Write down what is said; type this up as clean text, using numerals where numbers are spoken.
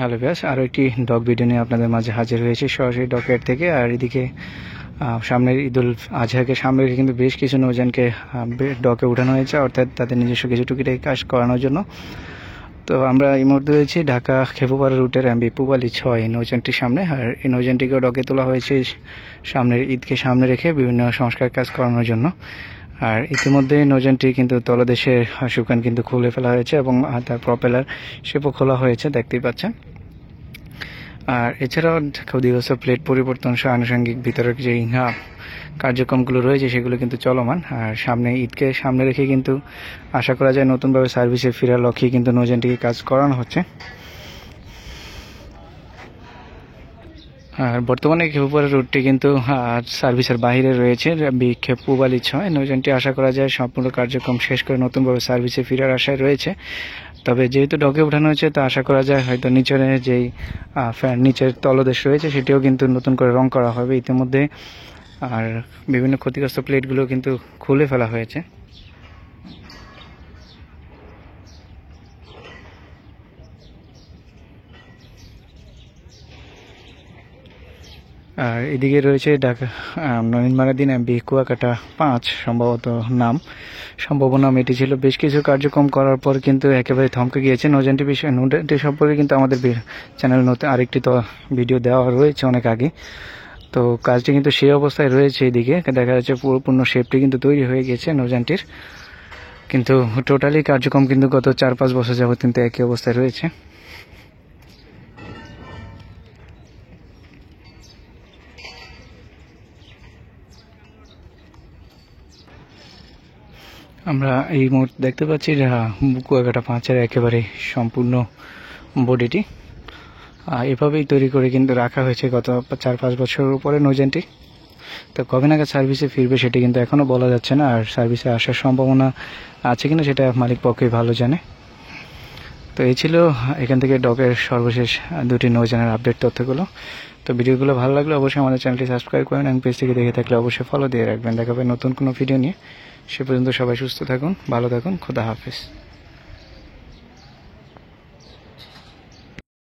Hello ব্যাস, আরও একটি ডগ ভিডিও নিয়ে আপনাদের মাঝে হাজির হয়েছে সরাসরি ডকের থেকে। আর এদিকে সামনের ঈদুল আজহাকে সামনে রেখে কিন্তু বেশ কিছু নৌযানকে ডকে উঠানো হয়েছে, অর্থাৎ তাদের নিজস্ব কিছু টুকিটাকি কাজ করানোর জন্য। তো আমরা এই মুহূর্তে রয়েছি ঢাকা খেপুপাড়া রুটের এমবি পূবালী 6 নৌযানটির সামনে। আর এই নৌযানটিকেও ডকে তোলা হয়েছে সামনের ঈদকে সামনে রেখে বিভিন্ন সংস্কার কাজ করানোর জন্য। আর ইতিমধ্যে নৌযানটি কিন্তু তলদেশের শুকান কিন্তু খুলে ফেলা হয়েছে এবং তার প্রপেলার শেপও খোলা হয়েছে, দেখতেই পাচ্ছেন। আর এছাড়াও ক্ষতিগ্রস্ত প্লেট পরিবর্তন সহ আনুষঙ্গিক ভিতরের যে কার্যক্রমগুলো রয়েছে সেগুলো কিন্তু চলমান। আর সামনে ঈদকে সামনে রেখে কিন্তু আশা করা যায় নতুনভাবে সার্ভিসে ফেরার লক্ষ্যে কিন্তু নৌযানটিকে কাজ করানো হচ্ছে। আর বর্তমানে খেপুপাড়া রুটটি কিন্তু সার্ভিসের বাইরে রয়েছে। পূবালী 6 নৌযানটি আশা করা যায় সম্পূর্ণ কার্যক্রম শেষ করে নতুনভাবে সার্ভিসে ফেরার আশায় রয়েছে। তবে যেহেতু ডকে উঠানো হয়েছে তা আশা করা যায় হয়তো নিচের তলদেশ রয়েছে সেটিও কিন্তু নতুন করে রং করা হবে ইতিমধ্যে। আর বিভিন্ন ক্ষতিগ্রস্ত প্লেটগুলো কিন্তু খুলে ফেলা হয়েছে। আর এদিকে রয়েছে ঢাকা নয়নমারাদিন এমবি কুয়াকাটা 5 সম্ভবত নাম এটি ছিল। বেশ কিছু কার্যক্রম করার পর কিন্তু একেবারে থমকে গিয়েছে নৌযানটি সম্পর্কে কিন্তু আমাদের চ্যানেল নতুন আরেকটি ভিডিও দেওয়া রয়েছে অনেক আগে। তো কাজটি কিন্তু সেই অবস্থায় রয়েছে। এদিকে দেখা যাচ্ছে পুরোপূর্ণ শেপটি কিন্তু তৈরি হয়ে গেছে নৌযানটির, কিন্তু টোটালি কার্যক্রম কিন্তু গত 4-5 বছর যাবত কিন্তু একই অবস্থায় রয়েছে। আমরা এই মুহূর্তে দেখতে পাচ্ছি কুয়াকাটা 5-এর একেবারে সম্পূর্ণ বডিটি এভাবেই তৈরি করে কিন্তু রাখা হয়েছে গত 4-5 বছরের উপরে নৌযানটি। তো কবে নাগাদ সার্ভিসে ফিরবে সেটি কিন্তু এখনও বলা যাচ্ছে না। আর সার্ভিসে আসার সম্ভাবনা আছে কিনা সেটা মালিক পক্ষই ভালো জানে। তো এই ছিল এখান থেকে ডকের সর্বশেষ দুটি নৌযানের আপডেট তথ্যগুলো। তো ভিডিওগুলো ভালো লাগলে অবশ্যই আমাদের চ্যানেলটি সাবস্ক্রাইব করেন এবং পেজ থেকে দেখে থাকলে অবশ্যই ফলো দিয়ে রাখবেন। দেখা হবে নতুন কোনো ভিডিও নিয়ে। সে পর্যন্ত সবাই সুস্থ থাকুন, ভালো থাকুন, খোদা হাফেজ।